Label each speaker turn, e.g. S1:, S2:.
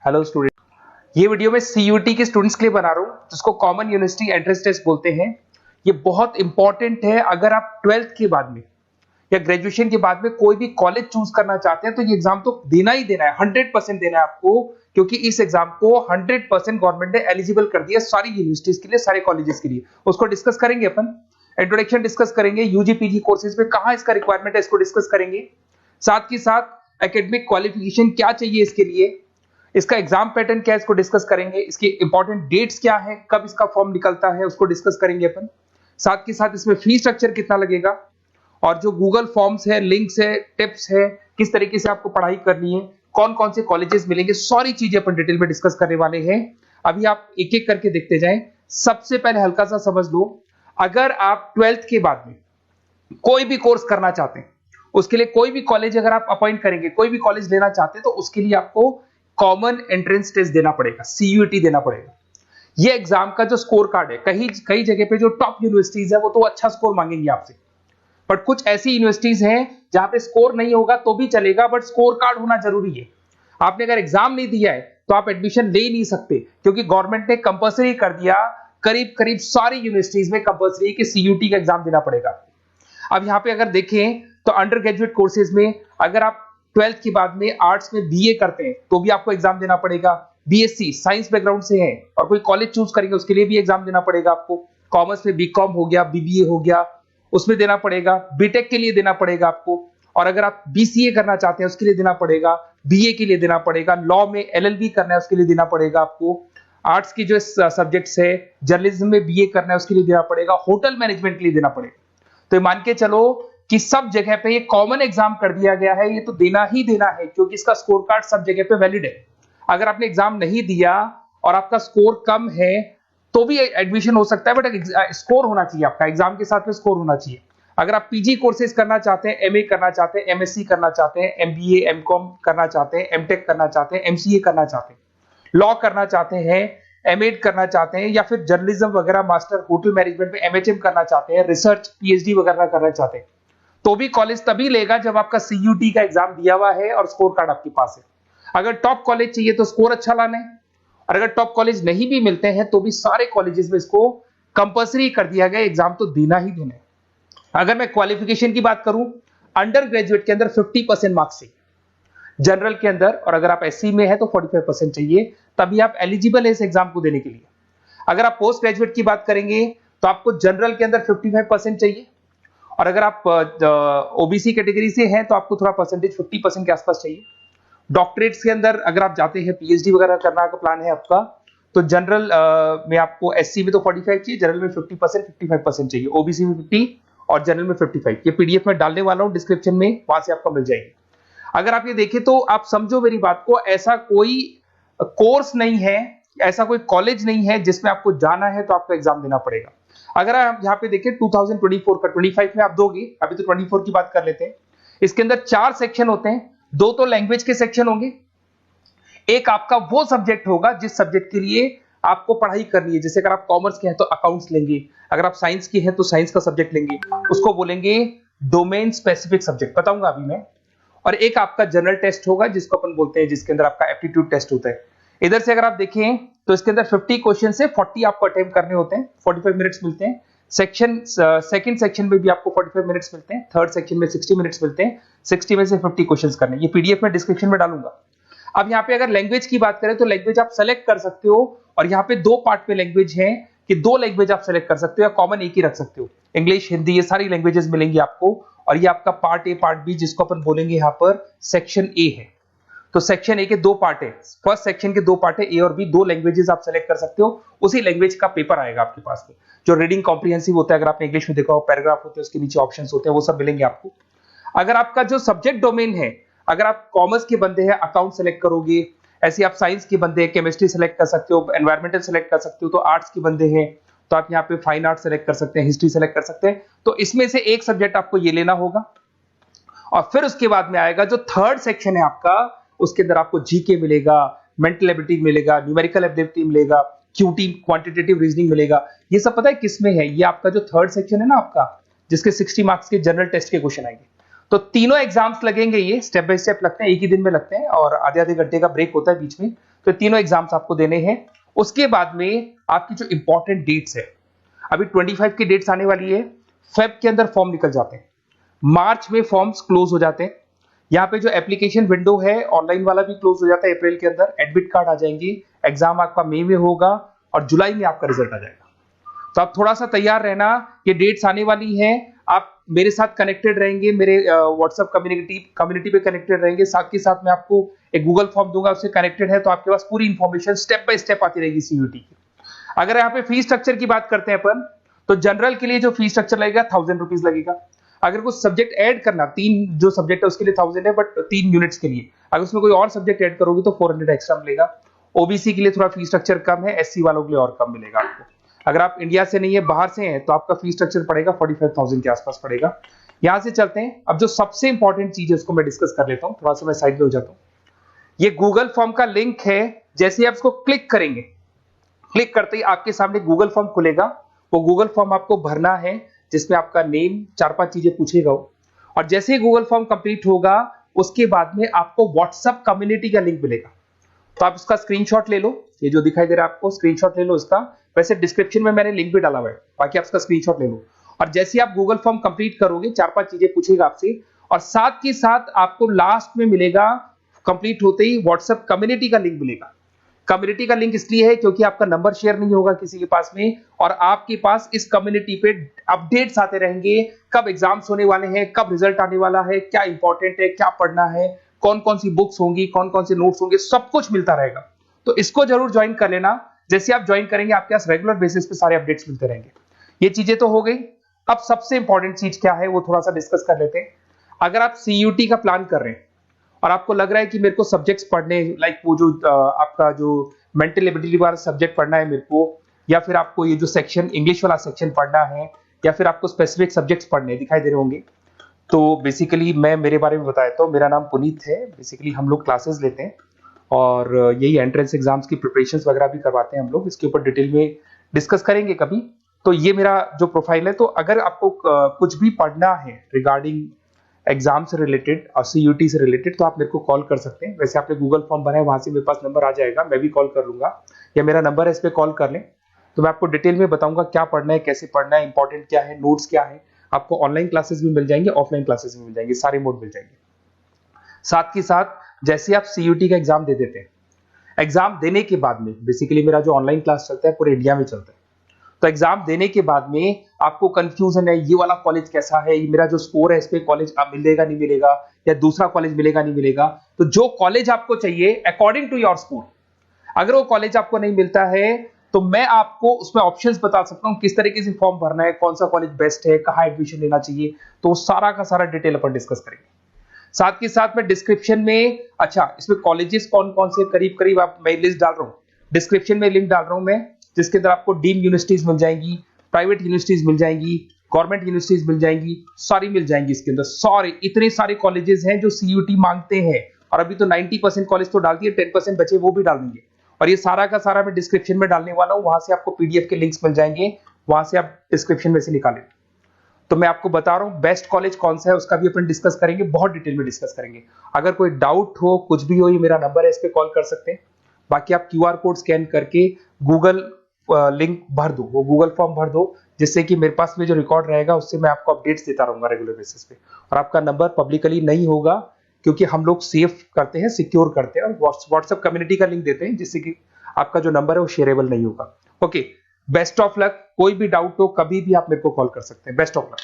S1: Hello student, ये video मैं CUT के स्टूडेंट्स के लिए बना रहा हूँ जिसको कॉमन यूनिवर्सिटी एंट्रेंस टेस्ट बोलते हैं। ये बहुत इंपॉर्टेंट है। अगर आप 12th के बाद में या ग्रेजुएशन के बाद में कोई भी कॉलेज चूज करना चाहते हैं तो ये एग्जाम तो देना ही देना है, 100% देना है आपको, क्योंकि इस एग्जाम को 100% गवर्नमेंट ने एलिजिबल कर दिया सारी यूनिवर्सिटीज के लिए, सारे कॉलेजेस के लिए। उसको डिस्कस करेंगे अपन, इंट्रोडक्शन डिस्कस करेंगे, यूजी पीजी कोर्सेज में कहाँ इसका रिक्वायरमेंट है इसको डिस्कस करेंगे। साथ ही साथ एकेडमिक क्वालिफिकेशन क्या चाहिए इसके लिए, इसका एग्जाम पैटर्न क्या है इसको डिस्कस करेंगे, इसकी इंपॉर्टेंट डेट्स क्या है, कब इसका फॉर्म निकलता है उसको डिस्कस करेंगे अपन। साथ के साथ इसमें फी स्ट्रक्चर कितना लगेगा और जो गूगल फॉर्म्स है, लिंक्स है, टिप्स है, किस तरीके से आपको पढ़ाई करनी है, कौन कौन से कॉलेजेस मिलेंगे, सारी चीजें अपन डिटेल में डिस्कस करने वाले हैं। अभी आप एक एक करके देखते जाएं। सबसे पहले हल्का सा समझ लो, अगर आप 12th के बाद में कोई भी कोर्स करना चाहते हैं, उसके लिए कोई भी कॉलेज अगर आप अपॉइंट करेंगे, कोई भी कॉलेज लेना चाहते हैं तो उसके लिए आपको कॉमन एंट्रेंस टेस्ट देना पड़ेगा, सीयूटी देना पड़ेगा। ये एग्जाम का जो स्कोर कार्ड है, कई जगह पे जो टॉप यूनिवर्सिटीज है वो तो अच्छा स्कोर मांगेंगे आपसे, बट कुछ ऐसी यूनिवर्सिटीज हैं जहां पे स्कोर नहीं होगा तो भी चलेगा, बट स्कोर कार्ड होना जरूरी है। आपने अगर एग्जाम नहीं दिया है तो आप एडमिशन ले ही नहीं सकते, क्योंकि गवर्नमेंट ने कंपल्सरी कर दिया, करीब करीब सारी यूनिवर्सिटीज में कंपल्सरी कि सीयूटी का एग्जाम देना पड़ेगा। अब यहाँ पे अगर देखें तो अंडर ग्रेजुएट कोर्सेज में अगर आप 12th के बाद में आर्ट्स में बीए करते हैं तो भी आपको एग्जाम देना पड़ेगा। बीएससी साइंस बैकग्राउंड से है और कोई कॉलेज चूज करेंगे उसके लिए भी एग्जाम देना पड़ेगा आपको। कॉमर्स में बीकॉम हो गया, बीबीए हो गया, उसमें देना पड़ेगा। बीटेक के लिए देना पड़ेगा आपको, और अगर आप बीसीए करना चाहते हैं उसके लिए देना पड़ेगा, बीए के लिए देना पड़ेगा, लॉ में एलएलबी करना है उसके लिए देना पड़ेगा आपको, आर्ट्स की जो सब्जेक्ट्स है, जर्नलिज्म में बीए करना है उसके लिए देना पड़ेगा, होटल मैनेजमेंट के लिए देना पड़ेगा। तो मान के चलो कि सब जगह पे ये कॉमन एग्जाम कर दिया गया है, ये तो देना ही देना है, क्योंकि इसका स्कोर कार्ड सब जगह पे वैलिड है। अगर आपने एग्जाम नहीं दिया और आपका स्कोर कम है तो भी एडमिशन हो सकता है, बट स्कोर होना चाहिए आपका, एग्जाम के साथ में स्कोर होना चाहिए। अगर आप पीजी कोर्सेज करना चाहते हैं, एमए करना चाहते हैं, एमएससी करना चाहते हैं, एमबीए एमकॉम करना चाहते हैं, एमटेक करना चाहते हैं, एमसीए करना चाहते हैं, लॉ करना चाहते हैं, एमएड करना चाहते हैं, या फिर जर्नलिज्म वगैरह, मास्टर होटल मैनेजमेंट में एमएचएम करना चाहते हैं, रिसर्च पीएचडी वगैरह करना चाहते हैं, तो भी कॉलेज तभी लेगा जब आपका सीयूटी का एग्जाम दिया हुआ है और स्कोर कार्ड आपके पास है। अगर टॉप कॉलेज चाहिए तो स्कोर अच्छा लाना है, और अगर टॉप कॉलेज नहीं भी मिलते हैं तो भी सारे कॉलेजेस में इसको कंपल्सरी कर दिया गया, एग्जाम तो देना ही देना है। अगर मैं क्वालिफिकेशन की बात करूं, अंडर ग्रेजुएट के अंदर 50% मार्क्स चाहिए, जनरल के अंदर, और अगर आप एससी में है तो 45% चाहिए, तभी आप एलिजिबल है इस एग्जाम को देने के लिए। अगर आप पोस्ट ग्रेजुएट की बात करेंगे तो आपको जनरल के अंदर 55% चाहिए, और अगर आप ओबीसी कैटेगरी से हैं तो आपको थोड़ा परसेंटेज 50% के आसपास चाहिए। डॉक्टरेट्स के अंदर अगर आप जाते हैं, पीएचडी वगैरह करना का प्लान है आपका, तो जनरल में आपको एससी में तो 45 चाहिए, जनरल में 50%, 55% चाहिए, ओबीसी में 50 और जनरल में 55। ये पीडीएफ में डालने वाला हूं डिस्क्रिप्शन में, वहां से आपको मिल जाएगी। अगर आप ये देखें तो आप समझो मेरी बात को, ऐसा कोई कोर्स नहीं है, ऐसा कोई कॉलेज नहीं है जिसमें आपको जाना है तो आपको एग्जाम देना पड़ेगा। अगर आप यहाँ पे देखें 2024 का, 25 में आप दोगे, अभी तो 24 की बात कर लेते हैं। इसके अंदर 4 सेक्शन होते हैं, 2 तो लैंग्वेज के सेक्शन होंगे, एक आपका वो सब्जेक्ट होगा जिस सब्जेक्ट के लिए आपको पढ़ाई करनी है। जैसे अगर आप कॉमर्स के हैं तो अकाउंट्स लेंगे, अगर आप साइंस के हैं तो साइंस का सब्जेक्ट लेंगे, उसको बोलेंगे डोमेन स्पेसिफिक सब्जेक्ट, बताऊंगा अभी मैं। और एक आपका जनरल टेस्ट होगा जिसको अपन बोलते हैं, जिसके अंदर आपका एप्टीट्यूड टेस्ट होता है। इधर से अगर आप देखें तो इसके अंदर 50 क्वेश्चन से 40 आपको अटेम्प्ट करने होते हैं, 45 मिनट्स मिलते हैं। सेकंड सेक्शन में भी आपको 45 मिनट्स मिलते हैं, थर्ड सेक्शन में 60 मिनट्स मिलते हैं, 60 में से 50 क्वेश्चंस करने। ये पीडीएफ में डिस्क्रिप्शन में डालूंगा। अब यहाँ पे अगर लैंग्वेज की बात करें तो लैंग्वेज आप सेलेक्ट कर सकते हो, और यहाँ पे 2 पार्ट में लैंग्वेज है कि 2 लैंग्वेज आप सेलेक्ट कर सकते हो, या कॉमन एक ही रख सकते हो। इंग्लिश, हिंदी, ये सारी लैंग्वेजेस मिलेंगी आपको, और ये आपका पार्ट ए पार्ट बी, जिसको अपन बोलेंगे यहाँ पर सेक्शन ए है। तो सेक्शन ए के 2 पार्ट है, फर्स्ट सेक्शन के 2 पार्ट है, ए और बी, 2 लैंग्वेजेस आप सेलेक्ट कर सकते हो। उसी लैंग्वेज का पेपर आएगा आपके पास में, जो रीडिंग कॉम्प्रिहेंसिव होता है, अगर आपने इंग्लिश में देखा हो, पैराग्राफ होते हैं, उसके नीचे ऑप्शंस होते हैं, वो सब मिलेंगे आपको। अगर आपका जो सब्जेक्ट डोमेन है, अगर आप कॉमर्स के बंदे हैं अकाउंट सेलेक्ट करोगे, ऐसे आप साइंस के बंदे हैं केमिस्ट्री सेलेक्ट कर सकते हो, एनवायरमेंटल सेलेक्ट कर सकते हो, तो आर्ट्स के बंदे हैं तो आप यहाँ पे फाइन आर्ट सेलेक्ट कर सकते हैं, हिस्ट्री सेलेक्ट कर सकते हैं। तो इसमें से एक सब्जेक्ट आपको ये लेना होगा, और फिर उसके बाद में आएगा जो थर्ड सेक्शन है आपका, उसके अंदर आपको जीके मिलेगा, मेंटल एबिलिटी मिलेगा, न्यूमेरिकल एबिलिटी मिलेगा, क्यूटी क्वांटिटेटिव रीजनिंग मिलेगा। ये सब पता है किसमें है? ये आपका जो थर्ड सेक्शन है ना आपका, जिसके 60 मार्क्स के जनरल टेस्ट के क्वेश्चन आएंगे। तो तीनों एग्जाम्स लगेंगे, ये स्टेप बाय स्टेप लगते हैं, एक ही दिन में लगते हैं, और आधे आधे घंटे का ब्रेक होता है बीच में। तो तीनों एग्जाम्स आपको देने हैं। उसके बाद में आपकी जो इंपॉर्टेंट डेट्स है, अभी 25 की डेट्स आने वाली है, फेब के अंदर फॉर्म निकल जाते हैं, मार्च में फॉर्म्स क्लोज हो जाते हैं। यहाँ पे जो एप्लीकेशन विंडो है ऑनलाइन वाला भी क्लोज हो जाता है अप्रैल के अंदर, एडमिट कार्ड आ जाएंगे, एग्जाम आपका मई में होगा और जुलाई में आपका रिजल्ट आ जाएगा। तो आप थोड़ा सा तैयार रहना, ये डेट्स आने वाली हैं, आप मेरे साथ कनेक्टेड रहेंगे, मेरे व्हाट्सएप कम्युनिटी पे कनेक्टेड रहेंगे, साथ के साथ मैं आपको एक गूगल फॉर्म दूंगा, उससे कनेक्टेड है तो आपके पास पूरी इंफॉर्मेशन स्टेप बाय स्टेप आती रहेगी सीयूटी की। अगर यहाँ पे फीस स्ट्रक्चर की बात करते हैं अपन, तो जनरल के लिए जो फीस स्ट्रक्चर लगेगा 1000 रुपीज लगेगा। अगर कुछ सब्जेक्ट ऐड करना, 3 जो सब्जेक्ट है उसके लिए 1000 है, बट 3 यूनिट्स के लिए अगर उसमें कोई और सब्जेक्ट ऐड करोगे तो 400 एक्स्ट्रा मिलेगा। ओबीसी के लिए थोड़ा फीस स्ट्रक्चर कम है, एससी वालों के लिए और कम मिलेगा आपको। अगर आप इंडिया से नहीं है, बाहर से हैं, तो आपका फीस स्ट्रक्चर पड़ेगा 45,000 के आसपास पड़ेगा। यहां से चलते हैं, अब जो सबसे इंपॉर्टेंट चीज है उसको मैं डिस्कस कर लेता हूं, थोड़ा सा मैं साइड में हो जाता हूं। ये गूगल फॉर्म का लिंक है, जैसे आप इसको क्लिक करेंगे, क्लिक करते ही आपके सामने गूगल फॉर्म खुलेगा। वो गूगल फॉर्म आपको भरना है, जिसमें आपका नेम, 4-5 चीजें पूछेगा वो। और जैसे ही गूगल फॉर्म कंप्लीट होगा, उसके बाद में आपको व्हाट्सएप कम्युनिटी का लिंक मिलेगा। तो आप इसका स्क्रीनशॉट ले लो, ये जो दिखाई दे रहा है आपको, स्क्रीनशॉट ले लो इसका। वैसे डिस्क्रिप्शन में मैंने लिंक भी डाला हुआ है, बाकी आप इसका स्क्रीनशॉट ले लो। और जैसे आप गूगल फॉर्म कंप्लीट करोगे, 4-5 चीजें पूछेगा आपसे, और साथ के साथ आपको लास्ट में मिलेगा, कंप्लीट होते ही व्हाट्सएप कम्युनिटी का लिंक मिलेगा। कम्युनिटी का लिंक इसलिए है क्योंकि आपका नंबर शेयर नहीं होगा किसी के पास में, और आपके पास इस कम्युनिटी पे अपडेट्स आते रहेंगे, कब एग्जाम्स होने वाले हैं, कब रिजल्ट आने वाला है, क्या इंपॉर्टेंट है, क्या पढ़ना है, कौन कौन सी बुक्स होंगी, कौन कौन से नोट्स होंगे, सब कुछ मिलता रहेगा। तो इसको जरूर ज्वाइन कर लेना। जैसे आप ज्वाइन करेंगे, आपके पास रेगुलर बेसिस पे सारे अपडेट्स मिलते रहेंगे। ये चीजें तो हो गई। अब सबसे इंपॉर्टेंट चीज क्या है वो थोड़ा सा डिस्कस कर लेते हैं। अगर आप सीयूटी का प्लान कर रहे हैं और आपको लग रहा है कि मेरे को सब्जेक्ट्स पढ़ने, लाइक वो जो आपका जो मेंटल एबिलिटी वाला सब्जेक्ट पढ़ना है मेरे को, या फिर आपको ये जो सेक्शन इंग्लिश वाला सेक्शन पढ़ना है, या फिर आपको स्पेसिफिक सब्जेक्ट्स पढ़ने दिखाई दे रहे होंगे, तो बेसिकली मैं मेरे बारे में बताया तो मेरा नाम पुनीत है। बेसिकली हम लोग क्लासेस लेते हैं और यही एंट्रेंस एग्जाम्स की प्रिपरेशंस वगैरह भी करवाते हैं हम लोग। इसके ऊपर डिटेल में डिस्कस करेंगे कभी। तो ये मेरा जो प्रोफाइल है, तो अगर आपको कुछ भी पढ़ना है रिगार्डिंग एग्जाम से रिलेटेड और सीयूटी से रिलेटेड, तो आप मेरे को कॉल कर सकते हैं। वैसे आपने गूगल फॉर्म भरा है, वहां से मेरे पास नंबर आ जाएगा, मैं भी कॉल कर लूंगा, या मेरा नंबर है, इस पे कॉल कर लें, तो मैं आपको डिटेल में बताऊंगा क्या पढ़ना है, कैसे पढ़ना है, इंपॉर्टेंट क्या है, नोट्स क्या है। आपको ऑनलाइन क्लासेस भी मिल जाएंगे, ऑफलाइन क्लासेस भी मिल जाएंगे, सारे मोड मिल जाएंगे। साथ के साथ जैसे आप सीयूटी का एग्जाम दे देते हैं, एग्जाम देने के बाद में बेसिकली मेरा जो ऑनलाइन क्लास चलता है पूरे इंडिया में चलता है, तो एग्जाम देने के बाद में आपको कंफ्यूजन है, ये वाला कॉलेज कैसा है, ये मेरा जो स्कोर है इस पे कॉलेज मिलेगा नहीं मिलेगा, या दूसरा कॉलेज मिलेगा नहीं मिलेगा, तो जो कॉलेज आपको चाहिए अकॉर्डिंग टू योर स्कोर, अगर वो कॉलेज आपको नहीं मिलता है तो मैं आपको उसमें ऑप्शंस बता सकता हूं, किस तरीके से फॉर्म भरना है, कौन सा कॉलेज बेस्ट है, कहाँ एडमिशन लेना चाहिए, तो सारा का सारा डिटेल अपन डिस्कस करेंगे। साथ के साथ मैं डिस्क्रिप्शन में, अच्छा इसमें कॉलेजेस कौन कौन से करीब करीब आप, मैं लिस्ट डाल रहा हूँ, डिस्क्रिप्शन में लिंक डाल रहा हूं मैं, जिसके अंदर आपको डीम्ड यूनिवर्सिटीज मिल जाएंगी, प्राइवेट यूनिवर्सिटीज मिल जाएंगी, गवर्नमेंट यूनिवर्सिटीज मिल जाएंगी, सारी मिल जाएंगी इसके अंदर। सॉरी, इतने सारे कॉलेजेस हैं जो सीयूटी मांगते हैं, और अभी तो 90% कॉलेज तो डाल दिए, 10% बचे वो भी डाल देंगे, और ये सारा का सारा मैं डिस्क्रिप्शन में डालने वाला हूं। वहां से आपको पीडीएफ के लिंक्स मिल जाएंगे, वहां से आप डिस्क्रिप्शन में से निकालें। तो मैं आपको बता रहा हूं बेस्ट कॉलेज कौन सा है, उसका भी अपन डिस्कस करेंगे, बहुत डिटेल में डिस्कस करेंगे। अगर कोई डाउट हो, कुछ भी हो, ये मेरा नंबर है, इस पे कॉल कर सकते हैं। बाकी आप क्यूआर कोड स्कैन करके गूगल लिंक भर दो, वो गूगल फॉर्म भर दो, जिससे कि मेरे पास में जो रिकॉर्ड रहेगा उससे मैं आपको अपडेट्स देता रहूंगा रेगुलर बेसिस पे। और आपका नंबर पब्लिकली नहीं होगा, क्योंकि हम लोग सेफ करते हैं, सिक्योर करते हैं, और व्हाट्सएप कम्युनिटी का लिंक देते हैं, जिससे कि आपका जो नंबर है वो शेयरेबल नहीं होगा। Okay, best of luck. कोई भी डाउट हो कभी भी आप मेरे को कॉल कर सकते हैं। Best of luck.